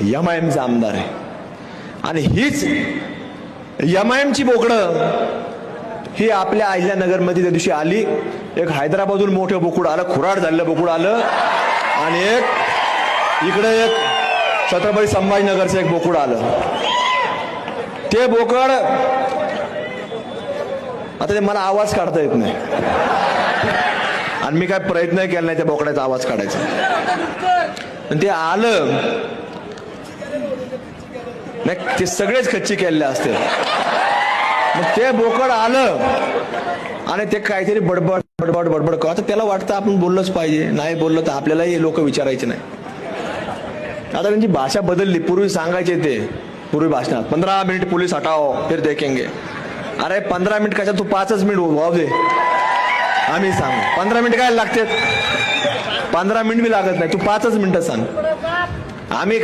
MIMचा आमदार आहे आणि हीच MIMची बोकडं ही आपल्या अहिल्यानगरमध्ये त्या दिवशी आली. एक हैदराबादहून मोठं बोकुड आलं, खुराड झालेलं बोकुड आलं आणि एक इकडे एक छत्रपती संभाजीनगरचं एक बोकुड आलं. ते बोकड आता ते मला आवाज काढता येत नाही आणि मी काय प्रयत्न केला नाही त्या बोकड्याचा आवाज काढायचा. पण ते आलं नाही, ते सगळेच खच्ची केलेले असते. मग ते बोकड आलं आणि ते काहीतरी बडबड बडबड बडबड कर. आता त्याला वाटतं आपण बोललंच पाहिजे, नाही बोललं तर आपल्यालाही लोक विचारायचे नाही. आता त्यांची भाषा बदलली. पूर्वी सांगायचे ते पूर्वी भाषणात 15 मिनिट पोलीस हटाओ फिर देखेंगे. अरे 15 मिनिट कशा, तू 5च मिनिट वाहू दे, आम्ही सांग. 15 मिनिट काय लागतात? 15 मिनिट बी लागत नाही, तू 5च मिनिटं सांग. आम्ही